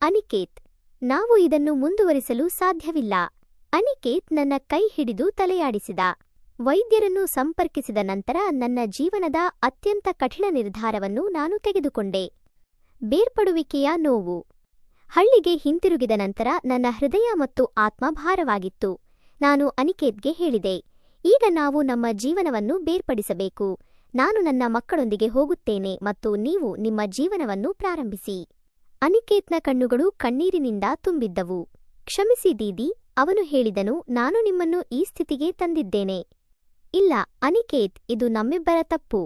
ಅನಿಕೇತ್, ನಾವು ಇದನ್ನು ಮುಂದುವರಿಸಲು ಸಾಧ್ಯವಿಲ್ಲ. ಅನಿಕೇತ್ ನನ್ನ ಕೈ ಹಿಡಿದು ತಲೆಯಾಡಿಸಿದ. ವೈದ್ಯರನ್ನು ಸಂಪರ್ಕಿಸಿದ ನಂತರ ನನ್ನ ಜೀವನದ ಅತ್ಯಂತ ಕಠಿಣ ನಿರ್ಧಾರವನ್ನು ನಾನು ತೆಗೆದುಕೊಂಡೆ. ಬೇರ್ಪಡುವಿಕೆಯ ನೋವು. ಹಳ್ಳಿಗೆ ಹಿಂತಿರುಗಿದ ನಂತರ ನನ್ನ ಹೃದಯ ಮತ್ತು ಆತ್ಮ ಭಾರವಾಗಿತ್ತು. ನಾನು ಅನಿಕೇತ್ಗೆ ಹೇಳಿದೆ, ಈಗ ನಾವು ನಮ್ಮ ಜೀವನವನ್ನು ಬೇರ್ಪಡಿಸಬೇಕು. ನಾನು ನನ್ನ ಮಕ್ಕಳೊಂದಿಗೆ ಹೋಗುತ್ತೇನೆ ಮತ್ತು ನೀವು ನಿಮ್ಮ ಜೀವನವನ್ನು ಪ್ರಾರಂಭಿಸಿ. ಅನಿಕೇತ್ನ ಕಣ್ಣುಗಳು ಕಣ್ಣೀರಿನಿಂದ ತುಂಬಿದ್ದವು. ಕ್ಷಮಿಸಿ ದೀದಿ, ಅವನು ಹೇಳಿದನು. ನಾನು ನಿಮ್ಮನ್ನು ಈ ಸ್ಥಿತಿಗೆ ತಂದಿದ್ದೇನೆ. ಇಲ್ಲ ಅನಿಕೇತ್, ಇದು ನಮ್ಮಿಬ್ಬರ ತಪ್ಪು.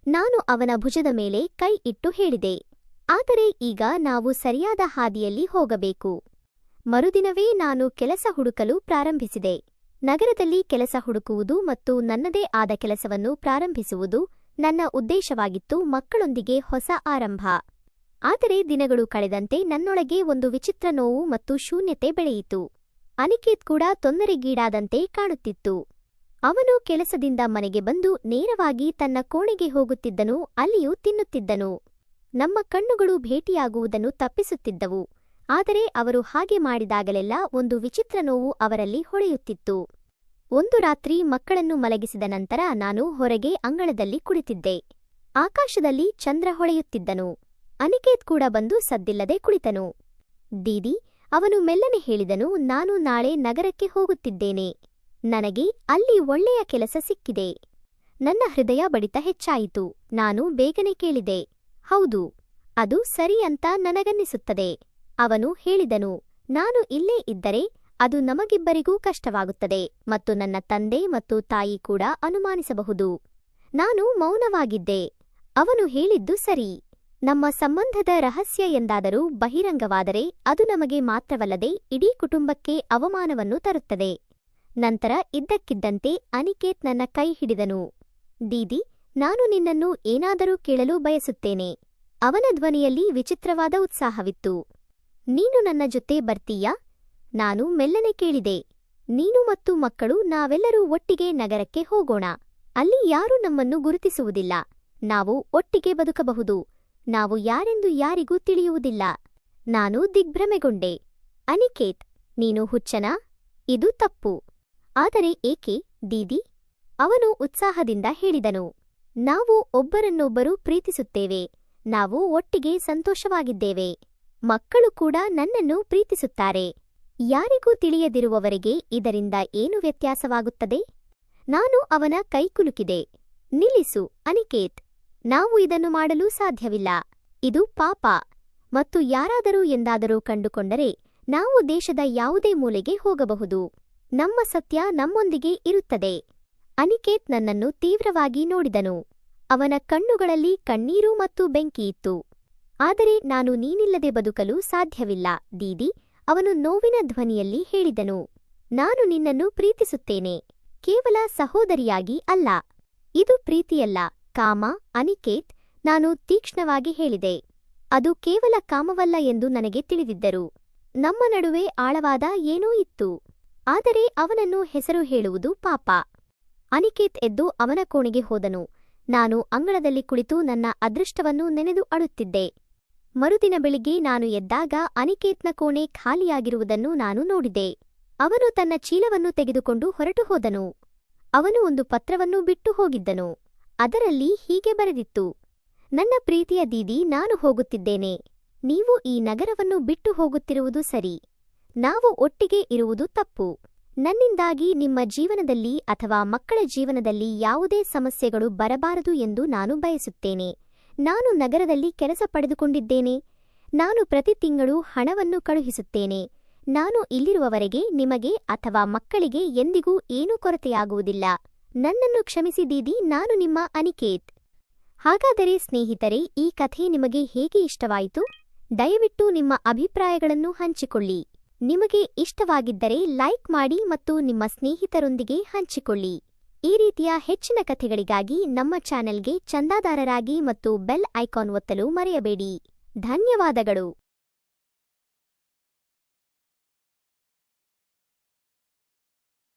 ನಾನು ಅವನ ಭುಜದ ಮೇಲೆ ಕೈ ಇಟ್ಟು ಹೇಳಿದೆ. ಆದರೆ ಈಗ ನಾವು ಸರಿಯಾದ ಹಾದಿಯಲ್ಲಿ ಹೋಗಬೇಕು. ಮರುದಿನವೇ ನಾನು ಕೆಲಸ ಹುಡುಕಲು ಪ್ರಾರಂಭಿಸಿದೆ. ನಗರದಲ್ಲಿ ಕೆಲಸ ಹುಡುಕುವುದು ಮತ್ತು ನನ್ನದೇ ಆದ ಕೆಲಸವನ್ನು ಪ್ರಾರಂಭಿಸುವುದು ನನ್ನ ಉದ್ದೇಶವಾಗಿತ್ತು. ಮಕ್ಕಳೊಂದಿಗೆ ಹೊಸ ಆರಂಭ. ಆದರೆ ದಿನಗಳು ಕಳೆದಂತೆ ನನ್ನೊಳಗೆ ಒಂದು ವಿಚಿತ್ರ ನೋವು ಮತ್ತು ಶೂನ್ಯತೆ ಬೆಳೆಯಿತು. ಅನಿಕೇತ್ ಕೂಡ ತೊಂದರೆಗೀಡಾದಂತೆ ಕಾಣುತ್ತಿತ್ತು. ಅವನು ಕೆಲಸದಿಂದ ಮನೆಗೆ ಬಂದು ನೇರವಾಗಿ ತನ್ನ ಕೋಣೆಗೆ ಹೋಗುತ್ತಿದ್ದನು. ಅಲ್ಲಿಯೂ ತಿನ್ನುತ್ತಿದ್ದನು. ನಮ್ಮ ಕಣ್ಣುಗಳು ಭೇಟಿಯಾಗುವುದನ್ನು ತಪ್ಪಿಸುತ್ತಿದ್ದವು. ಆದರೆ ಅವರು ಹಾಗೆ ಮಾಡಿದಾಗಲೆಲ್ಲ ಒಂದು ವಿಚಿತ್ರ ನೋವು ಅವರಲ್ಲಿ ಹೊಳೆಯುತ್ತಿತ್ತು. ಒಂದು ರಾತ್ರಿ ಮಕ್ಕಳನ್ನು ಮಲಗಿಸಿದ ನಂತರ ನಾನು ಹೊರಗೆ ಅಂಗಳದಲ್ಲಿ ಕುಳಿತಿದ್ದೆ. ಆಕಾಶದಲ್ಲಿ ಚಂದ್ರ ಹೊಳೆಯುತ್ತಿದ್ದನು. ಅನಿಕೇತ್ ಕೂಡ ಬಂದು ಸದ್ದಿಲ್ಲದೆ ಕುಳಿತನು. ದೀದಿ, ಅವನು ಮೆಲ್ಲನೆ ಹೇಳಿದನು, ನಾನು ನಾಳೆ ನಗರಕ್ಕೆ ಹೋಗುತ್ತಿದ್ದೇನೆ. ನನಗೆ ಅಲ್ಲಿ ಒಳ್ಳೆಯ ಕೆಲಸ ಸಿಕ್ಕಿದೆ. ನನ್ನ ಹೃದಯ ಬಡಿತ ಹೆಚ್ಚಾಯಿತು. ನಾನು ಬೇಗನೆ ಕೇಳಿದೆ, ಹೌದು, ಅದು ಸರಿ ಅಂತ ನನಗನ್ನಿಸುತ್ತದೆ. ಅವನು ಹೇಳಿದನು, ನಾನು ಇಲ್ಲೇ ಇದ್ದರೆ ಅದು ನಮಗಿಬ್ಬರಿಗೂ ಕಷ್ಟವಾಗುತ್ತದೆ ಮತ್ತು ನನ್ನ ತಂದೆ ಮತ್ತು ತಾಯಿ ಕೂಡ ಅನುಮಾನಿಸಬಹುದು. ನಾನು ಮೌನವಾಗಿದ್ದೆ. ಅವನು ಹೇಳಿದ್ದು ಸರಿ. ನಮ್ಮ ಸಂಬಂಧದ ರಹಸ್ಯ ಎಂದಾದರೂ ಬಹಿರಂಗವಾದರೆ ಅದು ನಮಗೆ ಮಾತ್ರವಲ್ಲದೆ ಇಡೀ ಕುಟುಂಬಕ್ಕೆ ಅವಮಾನವನ್ನು ತರುತ್ತದೆ. ನಂತರ ಇದ್ದಕ್ಕಿದ್ದಂತೆ ಅನಿಕೇತ್ ನನ್ನ ಕೈ ಹಿಡಿದನು. ದೀದಿ, ನಾನು ನಿನ್ನನ್ನು ಏನಾದರೂ ಕೇಳಲು ಬಯಸುತ್ತೇನೆ. ಅವನ ಧ್ವನಿಯಲ್ಲಿ ವಿಚಿತ್ರವಾದ ಉತ್ಸಾಹವಿತ್ತು. ನೀನು ನನ್ನ ಜೊತೆ ಬರ್ತೀಯಾ? ನಾನು ಮೆಲ್ಲನೆ ಕೇಳಿದೆ. ನೀನು ಮತ್ತು ಮಕ್ಕಳು ನಾವೆಲ್ಲರೂ ಒಟ್ಟಿಗೆ ನಗರಕ್ಕೆ ಹೋಗೋಣ. ಅಲ್ಲಿ ಯಾರೂ ನಮ್ಮನ್ನು ಗುರುತಿಸುವುದಿಲ್ಲ. ನಾವು ಒಟ್ಟಿಗೆ ಬದುಕಬಹುದು. ನಾವು ಯಾರೆಂದು ಯಾರಿಗೂ ತಿಳಿಯುವುದಿಲ್ಲ. ನಾನು ದಿಗ್ಭ್ರಮೆಗೊಂಡೆ. ಅನಿಕೇತ್, ನೀನು ಹುಚ್ಚನಾ? ಇದು ತಪ್ಪು. ಆದರೆ ಏಕೆ, ದೀದಿ? ಅವನು ಉತ್ಸಾಹದಿಂದ ಹೇಳಿದನು, ನಾವು ಒಬ್ಬರನ್ನೊಬ್ಬರು ಪ್ರೀತಿಸುತ್ತೇವೆ. ನಾವು ಒಟ್ಟಿಗೆ ಸಂತೋಷವಾಗಿದ್ದೇವೆ. ಮಕ್ಕಳು ಕೂಡ ನನ್ನನ್ನು ಪ್ರೀತಿಸುತ್ತಾರೆ. ಯಾರಿಗೂ ತಿಳಿಯದಿರುವವರೆಗೆ ಇದರಿಂದ ಏನು ವ್ಯತ್ಯಾಸವಾಗುತ್ತದೆ? ನಾನು ಅವನ ಕೈಕುಲುಕಿದೆ. ನಿಲ್ಲಿಸು, ಅನಿಕೇತ್. ನಾವು ಇದನ್ನು ಮಾಡಲು ಸಾಧ್ಯವಿಲ್ಲ. ಇದು ಪಾಪ. ಮತ್ತು ಯಾರಾದರೂ ಎಂದಾದರೂ ಕಂಡುಕೊಂಡರೆ ನಾವು ದೇಶದ ಯಾವುದೇ ಮೂಲೆಗೆ ಹೋಗಬಹುದು. ನಮ್ಮ ಸತ್ಯ ನಮ್ಮೊಂದಿಗೆ ಇರುತ್ತದೆ. ಅನಿಕೇತ್ ನನ್ನನ್ನು ತೀವ್ರವಾಗಿ ನೋಡಿದನು. ಅವನ ಕಣ್ಣುಗಳಲ್ಲಿ ಕಣ್ಣೀರು ಮತ್ತು ಬೆಂಕಿಯಿತ್ತು. ಆದರೆ ನಾನು ನೀನಿಲ್ಲದೆ ಬದುಕಲು ಸಾಧ್ಯವಿಲ್ಲ, ದೀದಿ, ಅವನು ನೋವಿನ ಧ್ವನಿಯಲ್ಲಿ ಹೇಳಿದನು. ನಾನು ನಿನ್ನನ್ನು ಪ್ರೀತಿಸುತ್ತೇನೆ, ಕೇವಲ ಸಹೋದರಿಯಾಗಿ ಅಲ್ಲ. ಇದು ಪ್ರೀತಿಯಲ್ಲ, ಕಾಮ. ಅನಿಕೇತ್, ನಾನು ತೀಕ್ಷ್ಣವಾಗಿ ಹೇಳಿದೆ. ಅದು ಕೇವಲ ಕಾಮವಲ್ಲ ಎಂದು ನನಗೆ ತಿಳಿದಿದ್ದರು. ನಮ್ಮ ನಡುವೆ ಆಳವಾದ ಏನೋ ಇತ್ತು. ಆದರೆ ಅವನನ್ನು ಹೆಸರು ಹೇಳುವುದು ಪಾಪ. ಅನಿಕೇತ್ ಎದ್ದು ಅವನ ಕೋಣೆಗೆ ಹೋದನು. ನಾನು ಅಂಗಳದಲ್ಲಿ ಕುಳಿತು ನನ್ನ ಅದೃಷ್ಟವನ್ನು ನೆನೆದು ಅಳುತ್ತಿದ್ದೆ. ಮರುದಿನ ಬೆಳಿಗ್ಗೆ ನಾನು ಎದ್ದಾಗ ಅನಿಕೇತ್ನ ಕೋಣೆ ಖಾಲಿಯಾಗಿರುವುದನ್ನು ನಾನು ನೋಡಿದೆ. ಅವನು ತನ್ನ ಚೀಲವನ್ನು ತೆಗೆದುಕೊಂಡು ಹೊರಟು ಹೋದನು. ಅವನು ಒಂದು ಪತ್ರವನ್ನು ಬಿಟ್ಟು ಹೋಗಿದ್ದನು. ಅದರಲ್ಲಿ ಹೀಗೆ ಬರೆದಿತ್ತು, ನನ್ನ ಪ್ರೀತಿಯ ದೀದಿ, ನಾನು ಹೋಗುತ್ತಿದ್ದೇನೆ. ನೀವು ಈ ನಗರವನ್ನು ಬಿಟ್ಟು ಹೋಗುತ್ತಿರುವುದು ಸರಿ. ನಾವು ಒಟ್ಟಿಗೆ ಇರುವುದು ತಪ್ಪು. ನನ್ನಿಂದಾಗಿ ನಿಮ್ಮ ಜೀವನದಲ್ಲಿ ಅಥವಾ ಮಕ್ಕಳ ಜೀವನದಲ್ಲಿ ಯಾವುದೇ ಸಮಸ್ಯೆಗಳು ಬರಬಾರದು ಎಂದು ನಾನು ಬಯಸುತ್ತೇನೆ. ನಾನು ನಗರದಲ್ಲಿ ಕೆಲಸ ಪಡೆದುಕೊಂಡಿದ್ದೇನೆ. ನಾನು ಪ್ರತಿ ತಿಂಗಳು ಹಣವನ್ನು ಕಳುಹಿಸುತ್ತೇನೆ. ನಾನು ಇಲ್ಲಿರುವವರೆಗೆ ನಿಮಗೆ ಅಥವಾ ಮಕ್ಕಳಿಗೆ ಎಂದಿಗೂ ಏನೂ ಕೊರತೆಯಾಗುವುದಿಲ್ಲ. ನನ್ನನ್ನು ಕ್ಷಮಿಸಿ ದೀದಿ, ನಾನು ನಿಮ್ಮ ಅನಿಕೇತ್. ಹಾಗಾದರೆ ಸ್ನೇಹಿತರೆ, ಈ ಕಥೆ ನಿಮಗೆ ಹೇಗೆ ಇಷ್ಟವಾಯಿತು? ದಯವಿಟ್ಟು ನಿಮ್ಮ ಅಭಿಪ್ರಾಯಗಳನ್ನು ಹಂಚಿಕೊಳ್ಳಿ. ನಿಮಗೆ ಇಷ್ಟವಾಗಿದ್ದರೆ ಲೈಕ್ ಮಾಡಿ ಮತ್ತು ನಿಮ್ಮ ಸ್ನೇಹಿತರೊಂದಿಗೆ ಹಂಚಿಕೊಳ್ಳಿ. ಈ ರೀತಿಯ ಹೆಚ್ಚಿನ ಕಥೆಗಳಿಗಾಗಿ ನಮ್ಮ ಚಾನೆಲ್ಗೆ ಚಂದಾದಾರರಾಗಿ ಮತ್ತು ಬೆಲ್ ಐಕಾನ್ ಒತ್ತಲು ಮರೆಯಬೇಡಿ. ಧನ್ಯವಾದಗಳು.